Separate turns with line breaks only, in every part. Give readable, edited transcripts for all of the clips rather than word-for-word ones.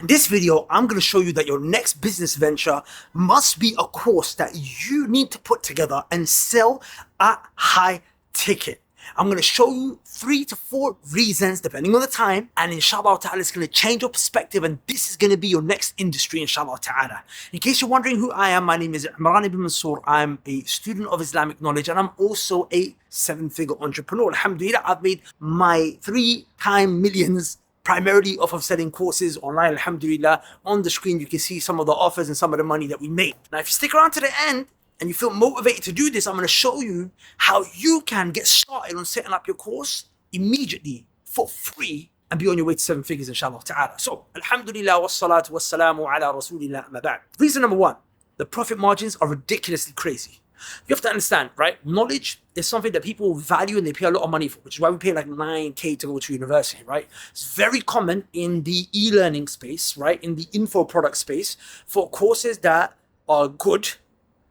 In this video, I'm going to show you that your next business venture must be a course that you need to put together and sell at high ticket. I'm going to show you 3 to 4 reasons, depending on the time, and inshallah ta'ala, it's going to change your perspective, and this is going to be your next industry, inshallah ta'ala. In case you're wondering who I am, my name is Imran ibn Mansur. I'm a student of Islamic knowledge, and I'm also a 7-figure entrepreneur. Alhamdulillah, I've made my 3-time millions primarily off of selling courses online, alhamdulillah. On the screen, you can see some of the offers and some of the money that we made. Now, if you stick around to the end and you feel motivated to do this, I'm going to show you how you can get started on setting up your course immediately for free and be on your way to 7 figures, inshallah ta'ala. So, alhamdulillah, wassalatu wassalamu ala rasulillah, amma ba'd. Reason number 1, the profit margins are ridiculously crazy. You have to understand, right? Knowledge is something that people value and they pay a lot of money for, which is why we pay like 9K to go to university, right? It's very common in the e-learning space, right? In the info product space for courses that are good,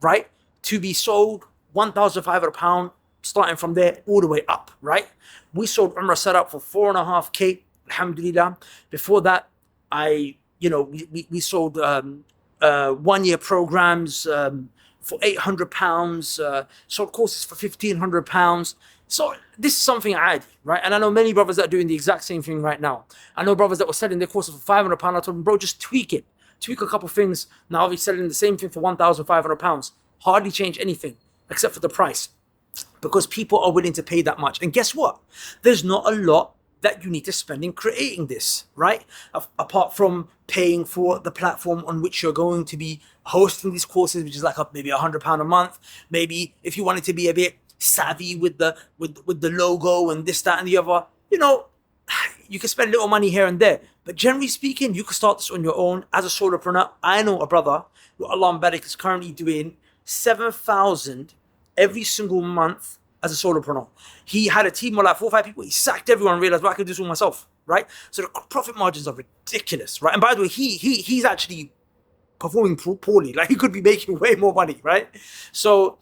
right? To be sold £1,500, starting from there all the way up, right? We sold Umrah setup for 4.5K, alhamdulillah. Before that, we sold 1-year programs, for £800, sold courses for £1,500. So this is something I had, right? And I know many brothers that are doing the exact same thing right now. I know brothers that were selling their courses for £500. I told them, bro, just tweak it. Tweak a couple things. Now we're selling the same thing for £1,500. Hardly change anything except for the price, because people are willing to pay that much. And guess what? There's not a lot that you need to spend in creating this, right? Apart from paying for the platform on which you're going to be hosting these courses, which is like maybe £100 a month. Maybe if you wanted to be a bit savvy with the logo and this, that, and the other, you can spend a little money here and there. But generally speaking, you can start this on your own as a solopreneur. I know a brother who, Allah Barik, is currently doing 7,000 every single month as a solopreneur. He had a team of like 4 or 5 people. He sacked everyone and realized, well, I could do this all myself, right? So the profit margins are ridiculous, right? And by the way, he's actually performing poorly. Like, he could be making way more money, right? So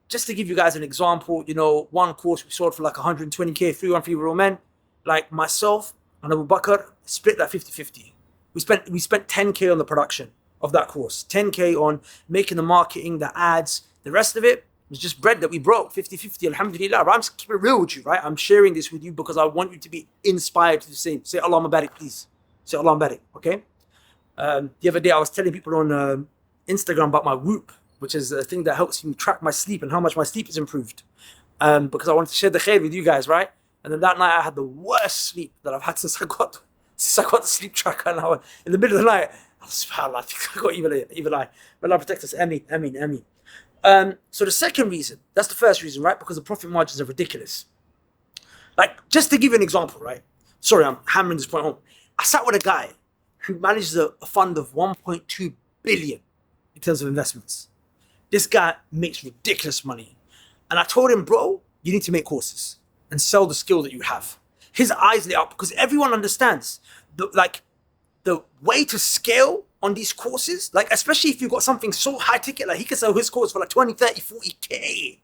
just to give you guys an example, one course we sold for like 120K, 313 real men. Like myself and Abu Bakr split that 50-50. We spent 10K on the production of that course, 10K on making the marketing, the ads. The rest of it was just bread that we broke, 50-50, alhamdulillah. I'm just keeping it real with you, right? I'm sharing this with you because I want you to be inspired to do the same. Say Allahumma barik, please. Say Allahumma barik, okay? The other day I was telling people on Instagram about my Whoop, which is a thing that helps me track my sleep and how much my sleep has improved. Because I wanted to share the khair with you guys, right? And then that night I had the worst sleep that I've had since I got the sleep tracker. And in the middle of the night, subhanAllah, I think I got evil eye. May Allah protect us, ameen. So the second reason, that's the first reason, right? Because the profit margins are ridiculous. Like, just to give you an example, right? Sorry, I'm hammering this point home. I sat with a guy who manages a fund of 1.2 billion in terms of investments. This guy makes ridiculous money. And I told him, bro, you need to make courses and sell the skill that you have. His eyes lit up because everyone understands the way to scale on these courses, like especially if you've got something so high ticket, like he can sell his course for like 20, 30, 40K,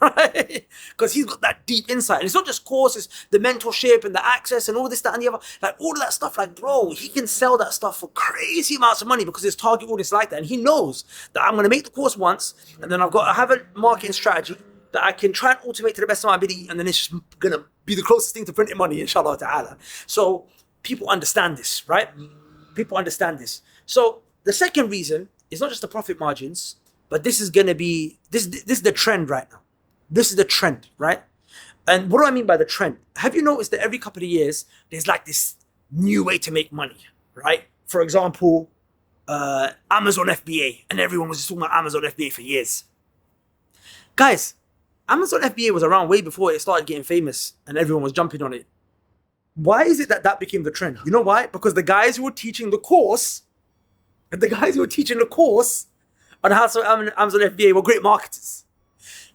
right? Because he's got that deep insight. And it's not just courses, the mentorship and the access and all this, that, and the other, like all of that stuff. Like, bro, he can sell that stuff for crazy amounts of money because his target audience is like that. And he knows that I'm going to make the course once, and then I have a marketing strategy that I can try and automate to the best of my ability, and then it's just going to be the closest thing to printing money, inshallah ta'ala. So people understand this, right? People understand this. So the second reason is not just the profit margins, but this is going to be, this is the trend right now. This is the trend, right? And what do I mean by the trend? Have you noticed that every couple of years, there's like this new way to make money, right? For example, Amazon FBA, and everyone was just talking about Amazon FBA for years. Guys, Amazon FBA was around way before it started getting famous and everyone was jumping on it. Why is it that became the trend? You know why? Because the guys who were teaching the course, on how to sell Amazon FBA were great marketers.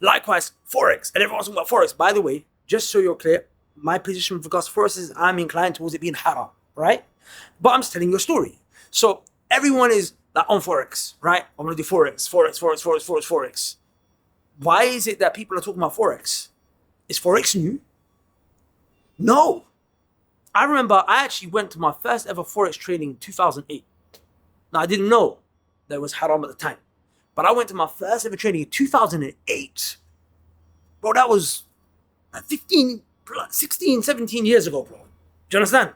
Likewise, Forex, and everyone's talking about Forex. By the way, just so you're clear, my position with regards to Forex is I'm inclined towards it being haram, right? But I'm just telling you a story. So everyone is like on Forex, right? I'm going to do Forex. Why is it that people are talking about Forex? Is Forex new? No. I remember I actually went to my first ever Forex training in 2008. Now, I didn't know that it was haram at the time, but I went to my first ever training in 2008. Bro, that was 15, 16, 17 years ago, bro. Do you understand?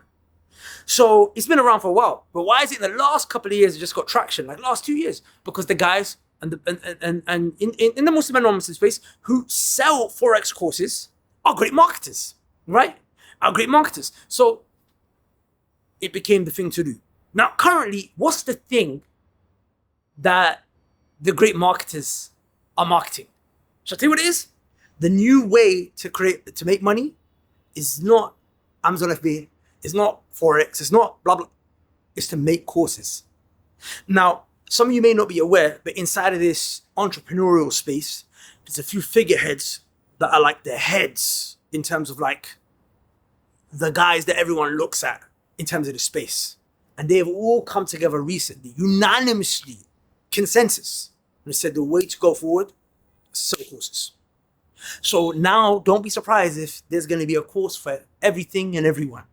So it's been around for a while. But why is it in the last couple of years it just got traction? Like last 2 years? Because the guys and in the Muslim and non-Muslim space who sell Forex courses are great marketers, right? Are great marketers. So it became the thing to do. Now, currently, what's the thing that the great marketers are marketing? Shall I tell you what it is? The new way to make money is not Amazon FBA, it's not Forex, it's not blah blah. It's to make courses. Now, some of you may not be aware, but inside of this entrepreneurial space, there's a few figureheads that are like the heads in terms of like the guys that everyone looks at in terms of the space. And they have all come together recently, unanimously, consensus. And they said the way to go forward is to sell courses. So now don't be surprised if there's going to be a course for everything and everyone.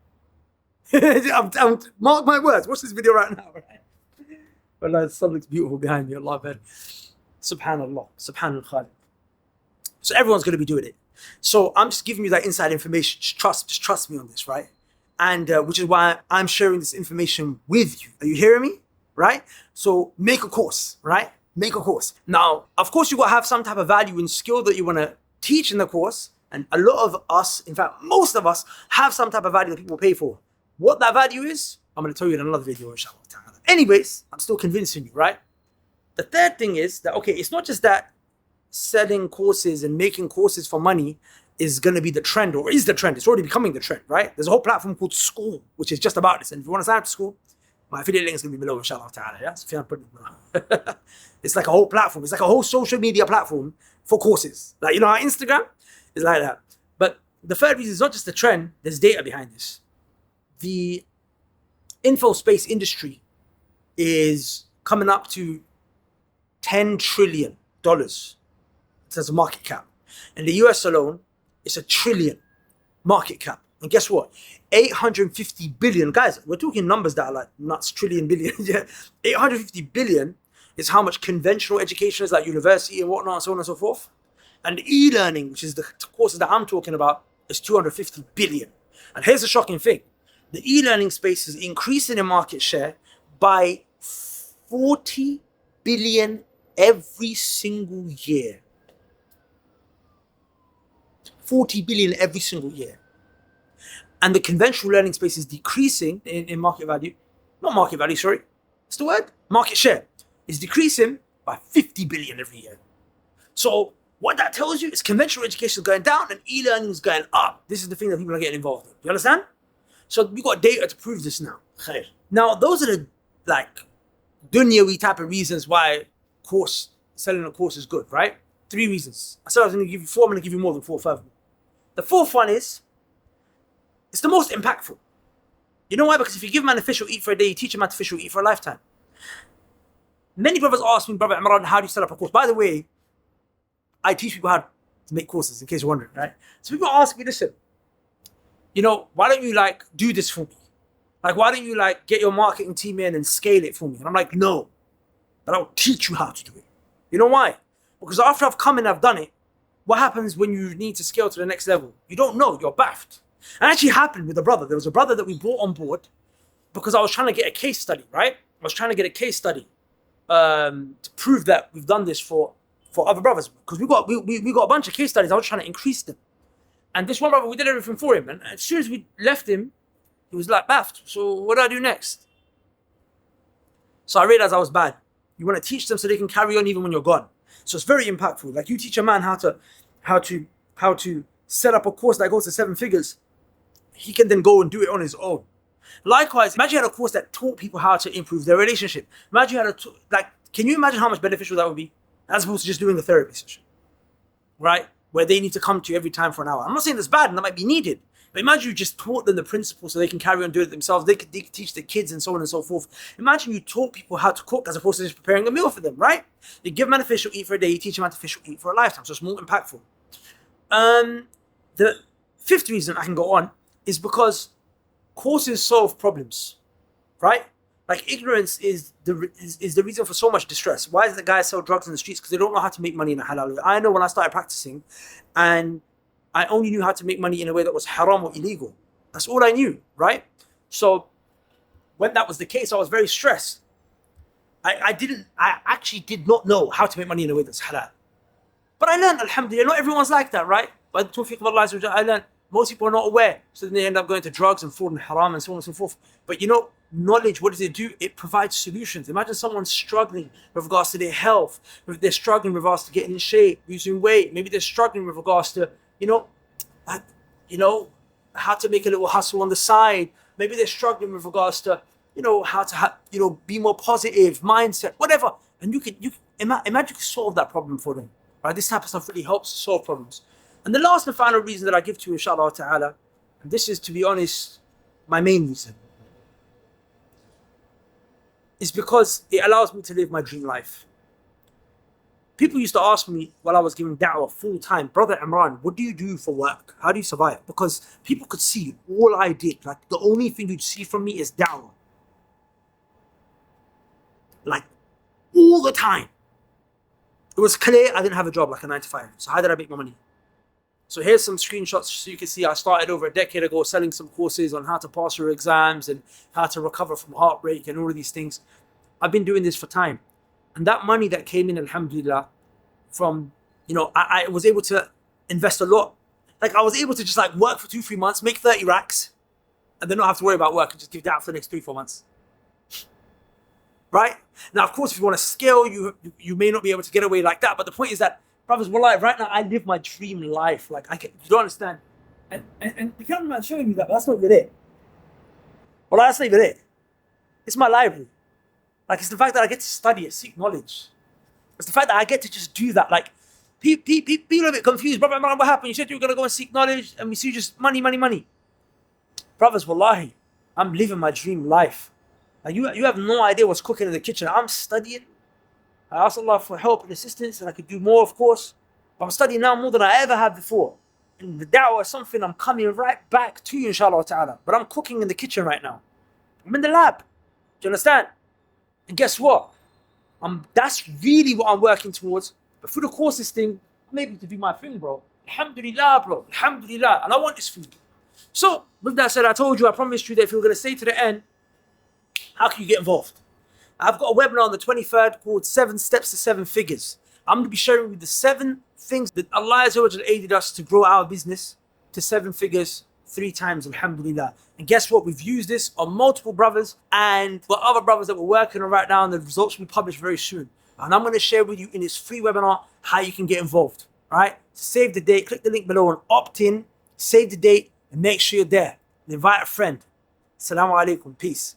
Mark my words. Watch this video right now. Right? Well, the sun looks beautiful behind me. Allah, man. Subhanallah. Subhanallah. So everyone's going to be doing it. So I'm just giving you that inside information. Just trust me on this, right? And which is why I'm sharing this information with you. Are you hearing me? Right? So make a course, right? Make a course. Now, of course, you got to have some type of value and skill that you want to teach in the course. And a lot of us, in fact, most of us have some type of value that people pay for. What that value is, I'm going to tell you in another video, inshallah. Anyways, I'm still convincing you, right? The third thing is that, okay, it's not just that selling courses and making courses for money is going to be the trend, or is the trend. It's already becoming the trend, right? There's a whole platform called School, which is just about this. And if you want to sign up to School, my affiliate link is going to be below, inshallah ta'ala. Yeah? So if you haven't put it below. It's like a whole platform. It's like a whole social media platform for courses. Like, you know, our Instagram is like that. But the third reason is not just the trend, there's data behind this. The info space industry is coming up to $10 trillion as a market cap. In the US alone, it's $1 trillion market cap. And guess what? 850 billion. Guys, we're talking numbers that are like nuts, trillion, billion. Yeah. 850 billion is how much conventional education is, like university and whatnot, and so on and so forth. And e-learning, which is the courses that I'm talking about, is 250 billion. And here's the shocking thing. The e-learning space is increasing in market share by 40 billion every single year. 40 billion every single year. And the conventional learning space is decreasing in market value. Not market value, sorry. What's the word? Market share is decreasing by 50 billion every year. So what that tells you is conventional education is going down and e-learning is going up. This is the thing that people are getting involved in. You understand? So we got data to prove this now. Now, those are the like dunyawi type of reasons why selling a course is good, right? 3 reasons. I said I was going to give you 4. I'm going to give you more than 4 further. The 4th one is, it's the most impactful. You know why? Because if you give a man a fish or eat for a day, you teach a man to fish or eat for a lifetime. Many brothers ask me, Brother Imran, how do you set up a course? By the way, I teach people how to make courses, in case you're wondering, right? So people ask me, listen, you know, why don't you like do this for me? Like, why don't you like get your marketing team in and scale it for me? And I'm like, no, but I'll teach you how to do it. You know why? Because after I've come and I've done it, what happens when you need to scale to the next level? You don't know, you're baffed. And it actually happened with a brother. There was a brother that we brought on board because I was trying to get a case study, right? I was trying to get a case study to prove that we've done this for other brothers. Because we got a bunch of case studies. I was trying to increase them. And this one brother, we did everything for him. And as soon as we left him, he was like baffed. So what do I do next? So I realized I was bad. You want to teach them so they can carry on even when you're gone. So it's very impactful. Like you teach a man how to set up a course that goes to 7 figures. He can then go and do it on his own. Likewise, imagine you had a course that taught people how to improve their relationship. Imagine you had can you imagine how much beneficial that would be? As opposed to just doing a therapy session, right? Where they need to come to you every time for an hour. I'm not saying that's bad and that might be needed. But imagine you just taught them the principles so they can carry on doing it themselves. They could teach their kids and so on and so forth. Imagine you taught people how to cook as opposed to just preparing a meal for them, right? You give them a fish to eat for a day, you teach them how to fish to eat for a lifetime. So it's more impactful. The 5th reason I can go on is because Courses solve problems, right? Like ignorance is the reason for so much distress. Why does the guy sell drugs in the streets? Because they don't know how to make money in a halal way. I know when I started practicing, and I only knew how to make money in a way that was haram or illegal. That's all I knew, right? So when that was the case, I was very stressed. I actually did not know how to make money in a way that's halal. But I learned, alhamdulillah. Not everyone's like that, right? By the tawfiq of Allah, I learned most people are not aware. So then they end up going to drugs and fraud and haram and so on and so forth. But you know, knowledge, what does it do? It provides solutions. Imagine someone struggling with regards to their health. If they're struggling with regards to getting in shape, losing weight. Maybe they're struggling with regards to, like, how to make a little hustle on the side. Maybe they're struggling with regards to, how to, be more positive, mindset, whatever. And you can imagine you can solve that problem for them. Right? This type of stuff really helps solve problems. And the last and final reason that I give to you, inshallah ta'ala, and this is, to be honest, my main reason, is because it allows me to live my dream life. People used to ask me while I was giving da'wah full time, Brother Imran, what do you do for work? How do you survive? Because people could see all I did. Like, the only thing you'd see from me is da'wah. Like, all the time. It was clear I didn't have a job like a 9 to 5. So how did I make my money? So here's some screenshots so you can see I started over a decade ago selling some courses on how to pass your exams and how to recover from heartbreak and all of these things. I've been doing this for time. And that money that came in, alhamdulillah, from, I was able to invest a lot. Like, I was able to just like work for 2-3 months, make 30 racks, and then not have to worry about work and just give that for the next 3-4 months. Right? Now, of course, if you want to scale, you may not be able to get away like that. But the point is that, brothers, wallahi, right now, I live my dream life. Like, you don't understand. And the cameraman's showing you that, but that's not even it. Well, that's not even it. It's my library. Like, it's the fact that I get to study it, seek knowledge. It's the fact that I get to just do that. Like, people are a bit confused. Brother Imran, what happened? You said you were going to go and seek knowledge, and we see just money, money, money. Brothers, wallahi, I'm living my dream life. Like, you have no idea what's cooking in the kitchen. I'm studying. I ask Allah for help and assistance, and I could do more, of course. But I'm studying now more than I ever have before. And the da'wah is something I'm coming right back to you, inshallah ta'ala. But I'm cooking in the kitchen right now. I'm in the lab. Do you understand? And guess what? That's really what I'm working towards. But through the courses thing, I'm able to do my thing, bro. Alhamdulillah, bro. Alhamdulillah. And I want this for you. So, with that said, I promised you that if you were going to stay to the end, how can you get involved? I've got a webinar on the 23rd called 7 Steps to 7 Figures. I'm going to be sharing with you the 7 things that Allah has aided us to grow our business to 7 figures 3 times, alhamdulillah. And guess what? We've used this on multiple brothers and for other brothers that we're working on right now, and the results will be published very soon. And I'm going to share with you in this free webinar how you can get involved. All right? Save the date, click the link below and opt in, save the date, and make sure you're there. And invite a friend. Assalamu alaikum. Peace.